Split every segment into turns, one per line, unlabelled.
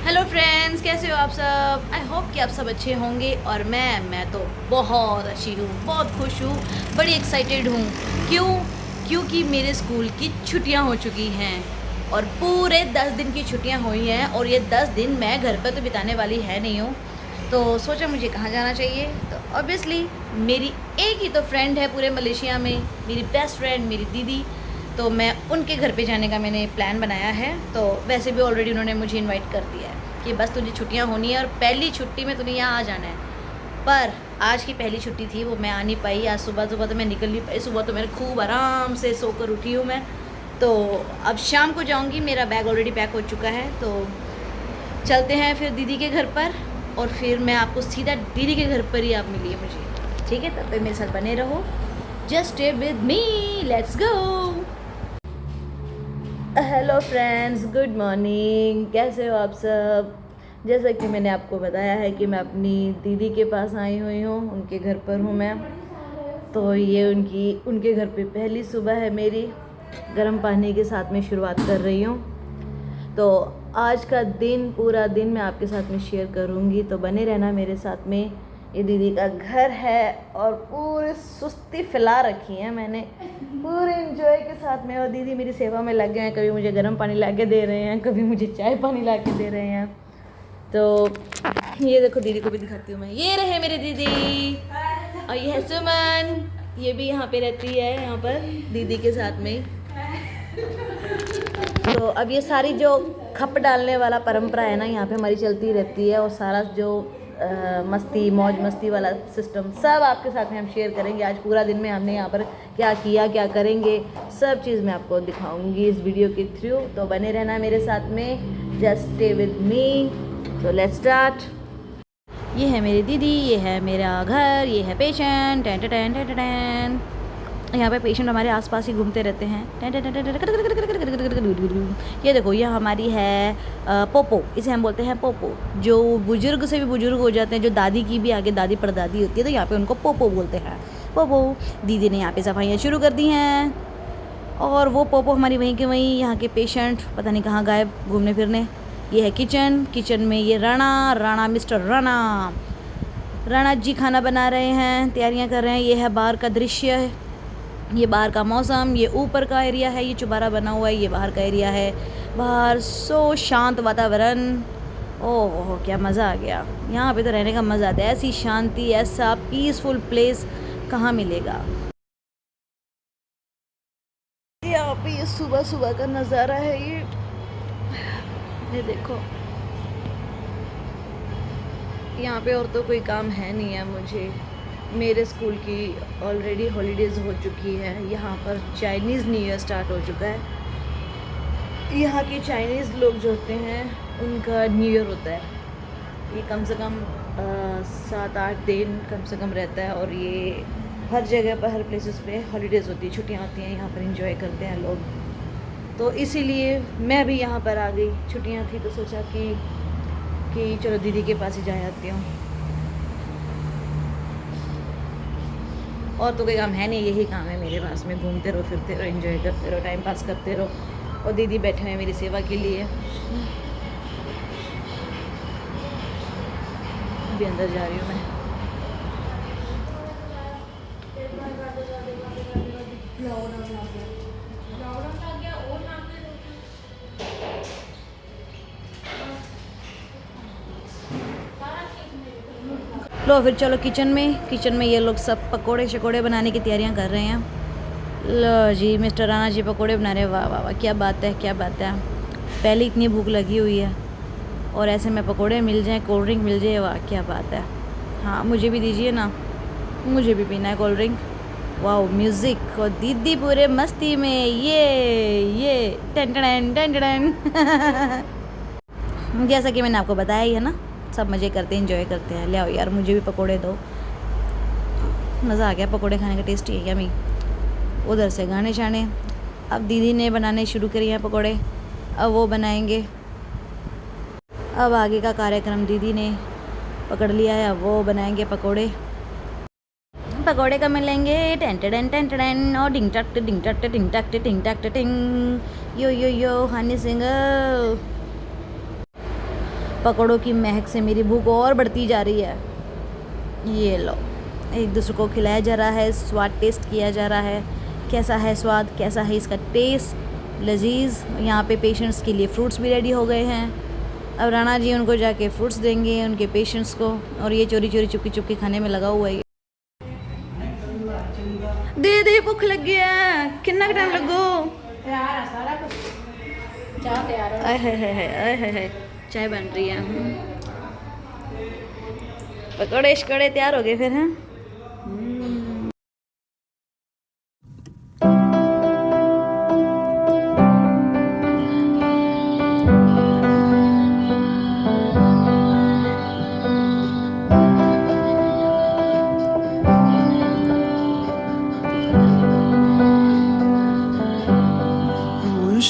Hello friends, कैसे हो आप सब। आई होप कि आप सब अच्छे होंगे और मैं तो बहुत अच्छी हूँ, बहुत खुश हूँ, बड़ी एक्साइटेड हूँ। क्यों? क्योंकि मेरे स्कूल की छुट्टियाँ हो चुकी हैं और पूरे 10 दिन की छुट्टियाँ हुई हैं और ये 10 दिन मैं घर पर तो बिताने वाली है नहीं हूँ। तो सोचा मुझे कहाँ जाना चाहिए, तो ऑब्वियसली मेरी एक ही तो फ्रेंड है पूरे मलेशिया में, मेरी बेस्ट फ्रेंड, मेरी दीदी। तो मैं उनके घर पे जाने का मैंने प्लान बनाया है। तो वैसे भी ऑलरेडी उन्होंने मुझे इनवाइट कर दिया है कि बस तुझे छुट्टियां होनी है और पहली छुट्टी में तुम्हें यहाँ आ जाना है। पर आज की पहली छुट्टी थी, वो मैं आ नहीं पाई। आज सुबह सुबह तो मैं निकल नहीं पाई। सुबह तो मैंने खूब आराम से सोकर उठी हूँ मैं। तो अब शाम को जाऊँगी, मेरा बैग ऑलरेडी पैक हो चुका है। तो चलते हैं फिर दीदी के घर पर और फिर मैं आपको सीधा दीदी के घर पर ही आप मिलिए मुझे, ठीक है? तब तक मेरे साथ बने रहो। Just stay with me, let's go. Hello friends, good morning. कैसे हो आप सब? जैसा कि मैंने आपको बताया है कि मैं अपनी दीदी के पास आई हुई हूँ, उनके घर पर हूँ मैं। तो ये उनके घर पे पहली सुबह है मेरी। गर्म पानी के साथ में शुरुआत कर रही हूँ। तो आज का दिन, पूरा दिन मैं आपके साथ में शेयर करूँगी, तो बने रहना मेरे साथ में। ये दीदी का घर है और पूरी सुस्ती फैला रखी है मैंने, पूरे एंजॉय के साथ में। और दीदी मेरी सेवा में लग गए हैं, कभी मुझे गर्म पानी ला के दे रहे हैं, कभी मुझे चाय पानी ला के दे रहे हैं। तो ये देखो, दीदी को भी दिखाती हूँ मैं। ये रहे मेरी दीदी और ये है सुमन, ये भी यहाँ पे रहती है, यहाँ पर दीदी के साथ में। तो अब ये सारी जो खप डालने वाला परंपरा है ना, यहाँ पे हमारी चलती रहती है। और सारा जो मस्ती मौज मस्ती वाला सिस्टम सब आपके साथ में हम शेयर करेंगे। आज पूरा दिन में हमने यहाँ पर क्या किया, क्या करेंगे, सब चीज़ मैं आपको दिखाऊंगी इस वीडियो के थ्रू। तो बने रहना मेरे साथ में, जस्ट स्टे विद मी। तो लेट्स स्टार्ट। ये है मेरी दीदी, ये है मेरा घर, ये है patient. Ten ten ten ten. यहाँ पे पेशेंट हमारे आसपास ही घूमते रहते हैं। ये देखो, ये हमारी है पोपो, इसे हम बोलते हैं पोपो। जो बुजुर्ग से भी बुजुर्ग हो जाते हैं, जो दादी की भी आगे दादी परदादी होती है, तो यहाँ पे उनको पोपो बोलते हैं। पोपो। दीदी ने यहाँ पे सफाइयाँ शुरू कर दी हैं और वो पोपो हमारी वहीं के वहीं, यहाँ के पेशेंट पता नहीं कहाँ गायब घूमने फिरने। ये है किचन, किचन में ये राणा मिस्टर राणा जी खाना बना रहे हैं, तैयारियाँ कर रहे हैं। ये है बाहर का दृश्य है, ये बाहर का मौसम, ये ऊपर का एरिया है, ये चुबारा बना हुआ है, ये बाहर का एरिया है। बाहर सो शांत वातावरण। ओह क्या मज़ा आ गया, यहाँ पे तो रहने का मज़ा आता है। ऐसी शांति, ऐसा पीसफुल प्लेस कहाँ मिलेगा। यहाँ पे ये सुबह सुबह का नज़ारा है। ये देखो, यहाँ पे और तो कोई काम है नहीं है मुझे। मेरे स्कूल की ऑलरेडी हॉलीडेज़ हो चुकी है। यहाँ पर चाइनीज़ न्यू ईयर स्टार्ट हो चुका है। यहाँ के चाइनीज़ लोग जो होते हैं उनका न्यू ईयर होता है। ये कम से कम 7-8 दिन कम से कम रहता है और ये हर जगह पर, हर प्लेसेस पे हॉलीडेज़ होती है, छुट्टियाँ होती हैं। यहाँ पर इंजॉय करते हैं लोग। तो इसीलिए मैं भी यहाँ पर आ गई। छुट्टियाँ थी तो सोचा कि चलो दीदी के पास ही जा आती हूँ। और तो कोई काम है नहीं, यही काम है मेरे पास में। घूमते रहो, फिरते रहो, एंजॉय करते रहो, टाइम पास करते रहो। और दीदी बैठे हैं मेरी सेवा के लिए। अभी अंदर जा रही हूँ मैं। लो फिर चलो किचन में ये लोग सब पकोड़े शकोड़े बनाने की तैयारियां कर रहे हैं। लो जी, मिस्टर राणा जी पकोड़े बना रहे हैं। वाह वाह वाह, क्या बात है, क्या बात है। पहले इतनी भूख लगी हुई है और ऐसे में पकोड़े मिल जाएं, कोल्ड ड्रिंक मिल जाए, वाह क्या बात है। हाँ मुझे भी दीजिए ना, मुझे भी पीना है कोल्ड ड्रिंक। वाह म्यूज़िक और दीदी पूरे मस्ती में। ये टन टन टन टन। जैसा कि मैंने आपको बताया ही है ना, सब मज़े करते हैं, एंजॉय करते हैं। ले आओ यार, मुझे भी पकोड़े दो। मज़ा आ गया पकोड़े खाने का, टेस्टी है यमी। उधर से गाने शाने। अब दीदी ने बनाने शुरू करी हैं पकोड़े, अब वो बनाएंगे। अब आगे का कार्यक्रम दीदी ने पकड़ लिया है, अब वो बनाएंगे पकोड़े। पकोड़े कब मिलेंगे? टेन टेन टेन टेन और डिंग टक डिंग टक डिंग टक डिंग टक डिंग। यो यो यो हनी सिंह। पकौड़ों की महक से मेरी भूख और बढ़ती जा रही है। ये लो, एक दूसरे को खिलाया जा रहा है, स्वाद टेस्ट किया जा रहा है, कैसा है स्वाद, कैसा है इसका टेस्ट, लजीज। यहाँ पे पेशेंट्स के लिए फ्रूट्स भी रेडी हो गए हैं। अब राणा जी उनको जाके फ्रूट्स देंगे उनके पेशेंट्स को, और ये चोरी चोरी चुपकी चुपकी खाने में लगा हुआ है। दे भूख लग गया, कितना टाइम लगो? है चाय बन रही है। पकौड़े शकौड़े तैयार हो गए फिर हैं।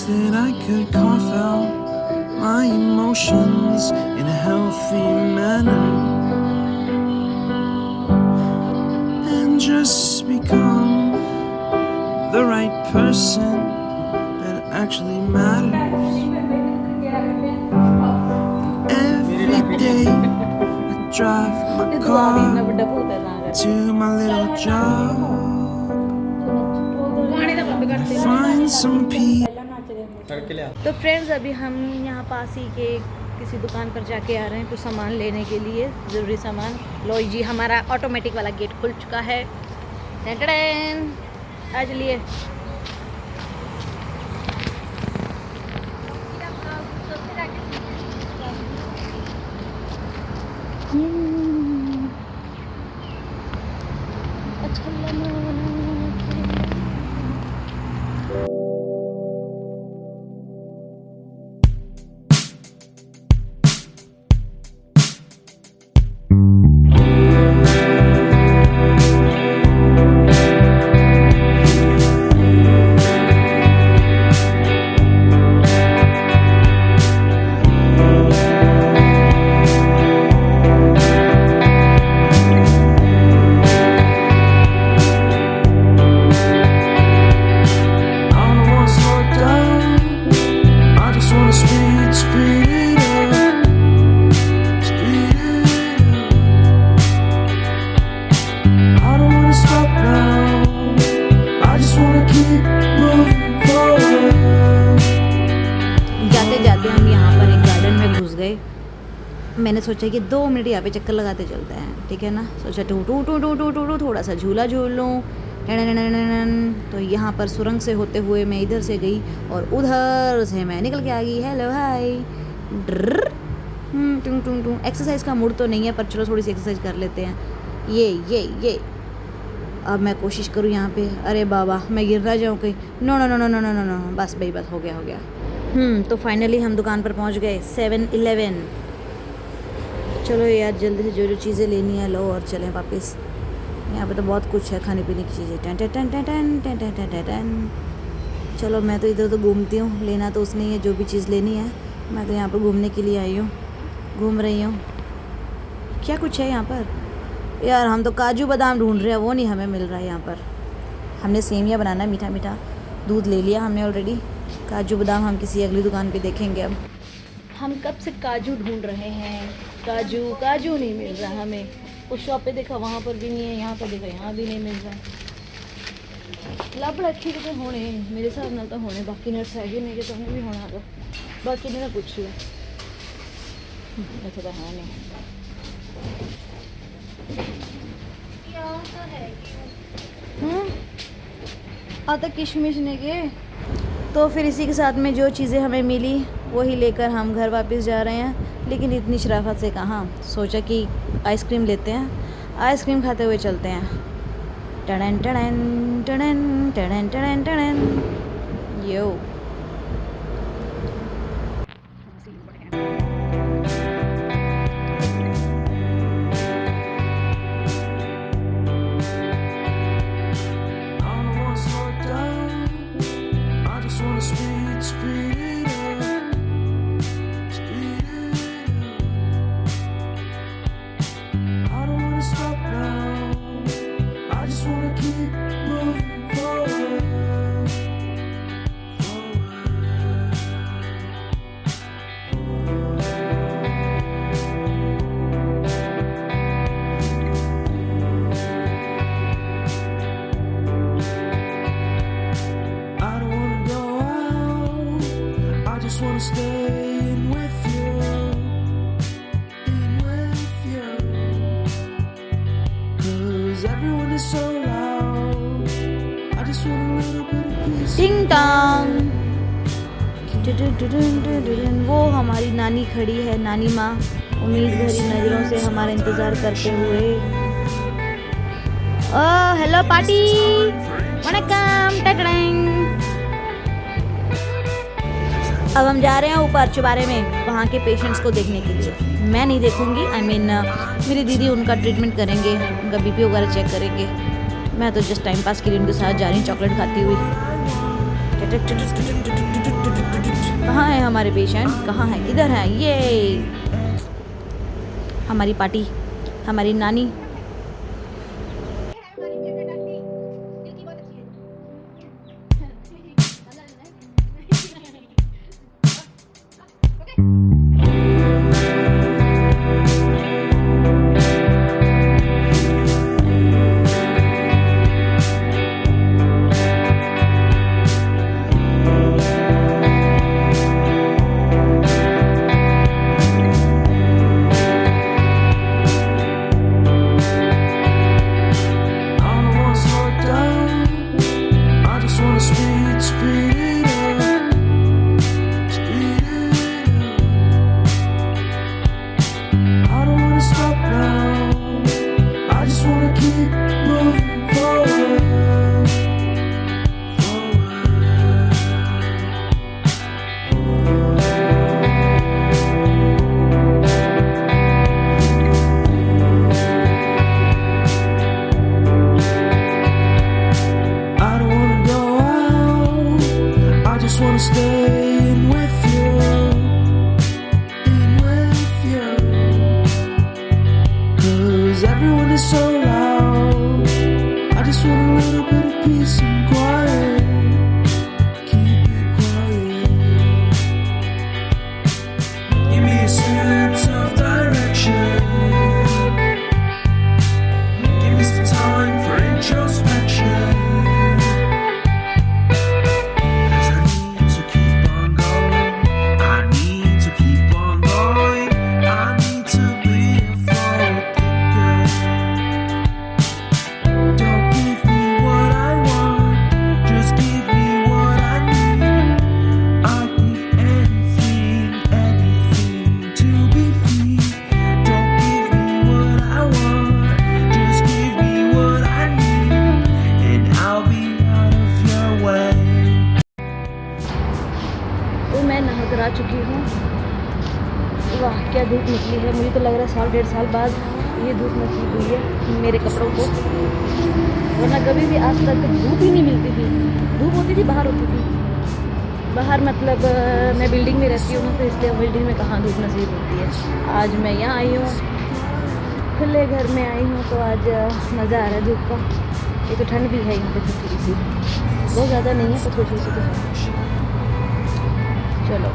That I could carve out my emotions in a healthy manner and just become the right person that actually matters. Every day I drive my car to my little job. I find some peace.
तो friends, अभी हम यहाँ पास ही के किसी दुकान पर जाके आ रहे हैं कुछ सामान लेने के लिए, ज़रूरी सामान। लो जी, हमारा ऑटोमेटिक वाला गेट खुल चुका है। आ चलिए। मैंने सोचा कि 2 मिनट यहाँ पे चक्कर लगाते चलते हैं, ठीक है ना। सोचा टू टू टू टू टू टू टू थोड़ा सा झूला झूल लूँ। तो यहाँ पर सुरंग से होते हुए मैं इधर से गई और उधर से मैं निकल के आ गई। हेलो हाय ड्र टूं टूं टूं। एक्सरसाइज का मूड तो नहीं है, पर चलो थोड़ी सी एक्सरसाइज कर लेते हैं। ये अब मैं कोशिश करूँ यहाँ पे। अरे बाबा, मैं गिर ना जाऊँ कहीं। No no no no no no no no, बस भाई बस, हो गया। तो फाइनली हम दुकान पर पहुँच गए, 7-Eleven। चलो यार, जल्दी से जो चीज़ें लेनी है लो और चलें वापस। यहाँ पे तो बहुत कुछ है खाने पीने की चीज़ें। टन टन टन टन टन टन टन टन टन। चलो, मैं तो इधर तो घूमती हूँ, लेना तो उसने ही है जो भी चीज़ लेनी है। मैं तो यहाँ पर घूमने के लिए आई हूँ, घूम रही हूँ। क्या कुछ है यहाँ पर यार? हम तो काजू बादाम ढूंढ रहे हैं, वो नहीं हमें मिल रहा है यहाँ पर। हमने सेमिया बनाना है, मीठा मीठा दूध ले लिया हमने ऑलरेडी। काजू बादाम हम किसी अगली दुकान पे देखेंगे। अब हम कब से काजू ढूंढ रहे हैं, काजू नहीं मिल रहा हमें। उस शॉप पे देखा, वहाँ पर भी नहीं है, यहाँ पर देखा, यहाँ भी नहीं मिल रहा। लभ रखी तो होने मेरे हिसाब नाल तो होने, बाकी नट्स है नहीं कि तुमने भी होना है। बाकी ने पूछ लिया, ऐसा तो है नहीं। तो किशमिश ने के। तो फिर इसी के साथ में जो चीज़ें हमें मिली वही लेकर हम घर वापस जा रहे हैं। लेकिन इतनी शराफत से कहाँ, सोचा कि आइसक्रीम लेते हैं, आइसक्रीम खाते हुए चलते हैं। टड़न टड़न टड़न टड़न टड़न टड़न। यो
wanna stay in with you, in with you. 'Cause everyone is so loud. I just want a little bit of peace.
टिंग टांग। वो हमारी नानी खड़ी है, नानी माँ उम्मीद भरी नज़रों से हमारा इंतज़ार करते हुए। ओह हेलो पार्टी, वनक्कम टकड़ेंग। अब हम जा रहे हैं ऊपर चुबारे में, वहाँ के पेशेंट्स को देखने के लिए। मैं नहीं देखूंगी, मेरी दीदी उनका ट्रीटमेंट करेंगे, उनका बीपी वगैरह चेक करेंगे। मैं तो जस्ट टाइम पास के लिए उनके साथ जा रही हूँ, चॉकलेट खाती हुई। कहाँ है हमारे पेशेंट, कहाँ है, किधर है ये हमारी पार्टी, हमारी नानी। आ चुकी हूँ। वाह क्या धूप निकली है, मुझे तो लग रहा है 1.5 साल बाद ये धूप नसीब हुई है मेरे कपड़ों को, वरना कभी भी आज तक धूप ही नहीं मिलती थी। धूप होती थी बाहर होती थी, बाहर मतलब मैं बिल्डिंग में रहती हूँ तो इसलिए बिल्डिंग में कहाँ धूप नसीब होती है। आज मैं यहाँ आई हूँ, खुले घर में आई हूँ, तो आज मज़ा आ रहा है धूप का। ये तो ठंड भी है यहाँ पे थोड़ी सी, बहुत ज़्यादा नहीं है पर थोड़ी सी तो है। चलो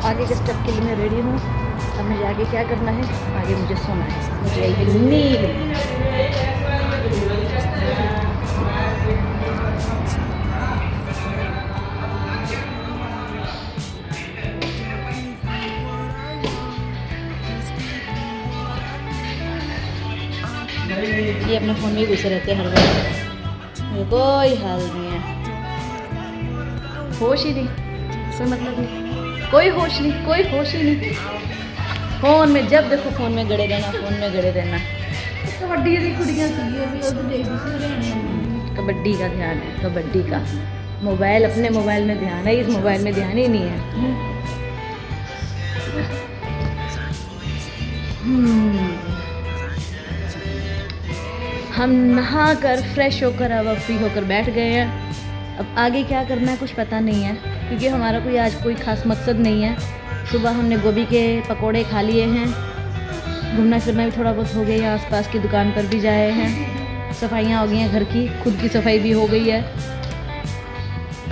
आगे के स्टेप के लिए मैं रेडी हूँ। अब मुझे आगे क्या करना है, आगे मुझे सोना है, मुझे आएगी नींद। ये अपने फ़ोन में ही घुसे रहते हैं हर वक्त, कोई हाल नहीं है, होश ही नहीं, कोई मतलब नहीं, कोई होश नहीं, कोई होश ही नहीं। फ़ोन में जब देखो फ़ोन में गड़े रहना, फ़ोन में गड़े रहना।
कबड्डी की कुड़ियाँ
कबड्डी का ध्यान है, कबड्डी का। मोबाइल अपने मोबाइल में ध्यान है, इस मोबाइल में ध्यान ही नहीं है। हम नहा कर फ्रेश होकर अब फ्री होकर बैठ गए हैं। अब आगे क्या करना है कुछ पता नहीं है, क्योंकि हमारा कोई आज कोई ख़ास मकसद नहीं है। सुबह हमने गोभी के पकोड़े खा लिए हैं, घूमना फिरना भी थोड़ा बहुत हो गया, आसपास की दुकान पर भी जाए हैं, सफाइयाँ हो गई हैं घर की, खुद की सफाई भी हो गई है।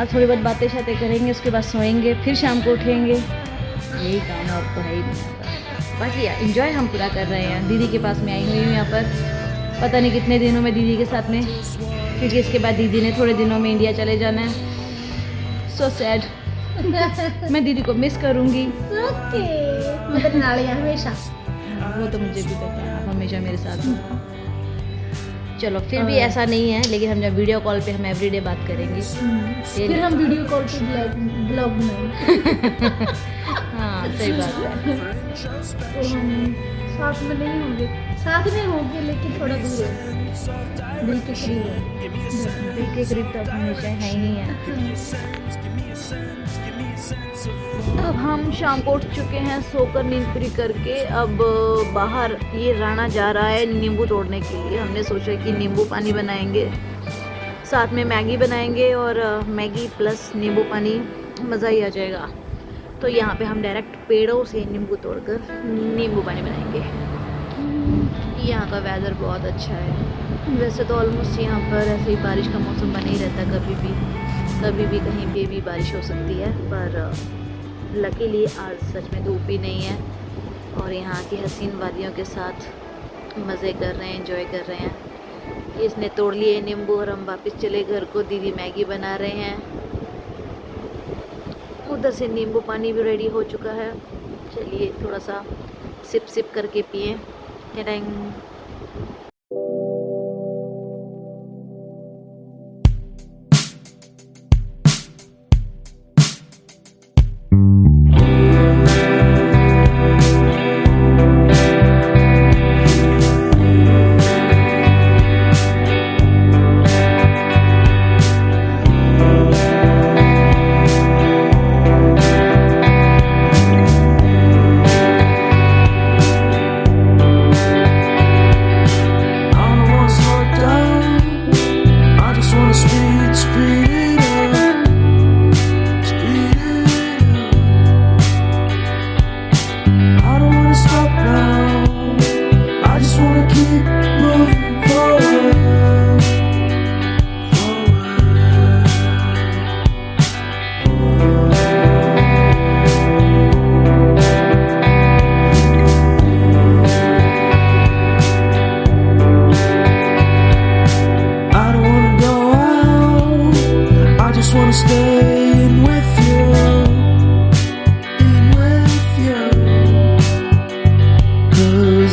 अब थोड़ी बहुत बातें शातें करेंगे, उसके बाद सोएंगे, फिर शाम को उठेंगे, यही काम है, अब तो है ही नहीं। बाकी एंजॉय हम पूरा कर रहे हैं। दीदी के पास में आई हुई हूँ यहाँ पर, पता नहीं कितने दिनों में दीदी के साथ में, क्योंकि इसके बाद दीदी ने थोड़े दिनों में इंडिया चले जाना है। So sad. मैं दीदी को मिस करूँगी।
ओके मतलब नाले हमेशा।
वो तो मुझे भी पता है, आप हमेशा मेरे साथ हो। चलो फिर भी ऐसा नहीं है, लेकिन हम जब वीडियो कॉल पे हम एवरीडे बात करेंगे।
फिर हम वीडियो कॉल पे ब्लॉग बनाएंगे।
हाँ सही बात है।
तो हम साथ में नहीं होंगे, साथ में होंगे लेकिन थोड़ा दूर है, दिल के करीब है।
दिल के करीब तो अब हमेशा है ही है। अब हम शाम को उठ चुके हैं सोकर नींद पूरी करके। अब बाहर ये राणा जा रहा है नींबू तोड़ने के लिए। हमने सोचा कि नींबू पानी बनाएंगे, साथ में मैगी बनाएंगे और मैगी प्लस नींबू पानी मज़ा ही आ जाएगा। तो यहाँ पे हम डायरेक्ट पेड़ों से नींबू तोड़कर नींबू पानी बनाएंगे। यहाँ का वेदर बहुत अच्छा है। वैसे तो ऑलमोस्ट यहाँ पर ऐसे ही बारिश का मौसम बना ही रहता है, कभी भी कहीं पे भी बारिश हो सकती है, पर लकीली आज सच में धूप ही नहीं है और यहाँ की हसीन वादियों के साथ मज़े कर रहे हैं, एंजॉय कर रहे हैं। इसने तोड़ लिए नींबू और हम वापस चले घर को। दीदी मैगी बना रहे हैं, उधर से नींबू पानी भी रेडी हो चुका है। चलिए थोड़ा सा सिप सिप करके पिए। Tang.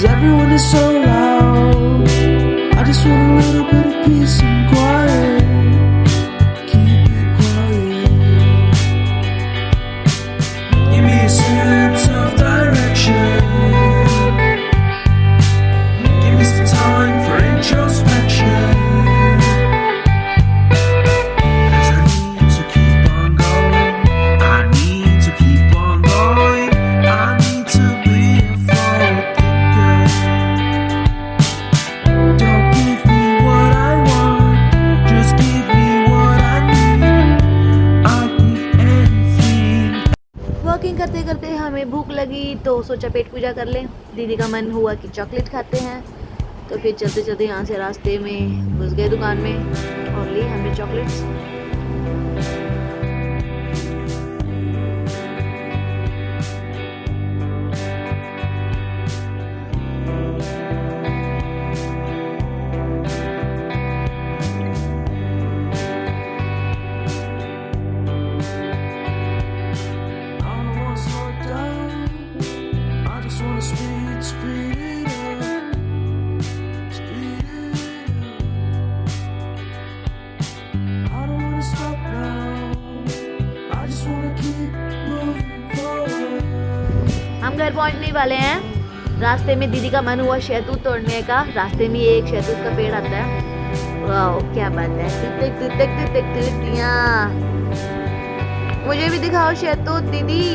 Everyone is so loud. I just want a little bit of peace and quiet. Keep it quiet. Give me a sense of direction. Give me some time for introspection. 'Cause I need to keep on going. I need to keep on going. I need to be a forward thinker. Don't give me what I want, just give me what I need. I'll give anything.
Walking करते करते हमें भूख लगी तो सोचा पेट पूजा कर लें। दीदी का मन हुआ कि चॉकलेट खाते हैं, तो फिर चलते चलते यहाँ से रास्ते में घुस गए दुकान में और ली हमने chocolates.
I don't wanna slow down. I just wanna speed it up. Speed it up. I don't wanna stop now. I just wanna keep moving forward.
हम घर पहुँचने वाले हैं। रास्ते में दीदी का मन हुआ शहतूत तोड़ने का। रास्ते में एक शहतूत का पेड़ आता है। वाह क्या बात है। टिक टिक टिक टिक टिक टिक टिक। यहाँ मुझे भी दिखाओ शहतूत दीदी।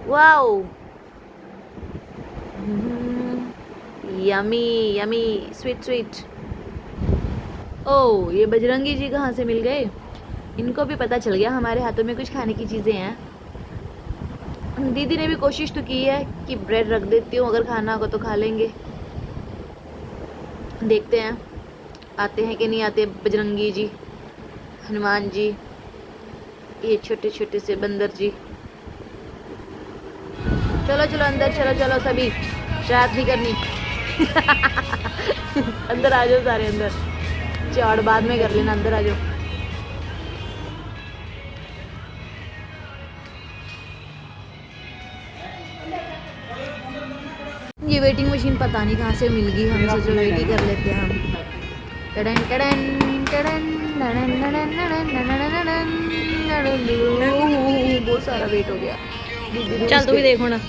Wow yummy yummy sweet sweet. Oh ये बजरंगी जी कहाँ से मिल गए? इनको भी पता चल गया हमारे हाथों में कुछ खाने की चीज़ें हैं। दीदी ने भी कोशिश तो की है कि ब्रेड रख देती हूँ, अगर खाना होगा तो खा लेंगे। देखते हैं आते हैं कि नहीं आते बजरंगी जी, हनुमान जी, ये छोटे छोटे से बंदर जी। चलो चलो अंदर, चलो चलो सभी, शरारत नहीं करनी। अंदर आ जाओ सारे अंदर। चौड़ बाद में कर लेना, अंदर आ जाओ। ये वेटिंग मशीन पता नहीं कहाँ से मिल गई, हम सोचो वेट ही कर लेते हैं हम। टडन टडन टडन टडन टडन टडन टडन टडन, बहुत सारा वेट हो गया। चल तू भी देख होना।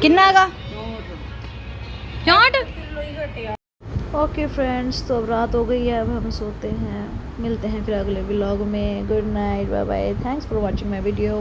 किन्ना का 60। ओके फ्रेंड्स, तो अब रात हो गई है, अब हम सोते हैं। मिलते हैं फिर अगले व्लॉग में। Good night, bye bye, thanks for watching my video.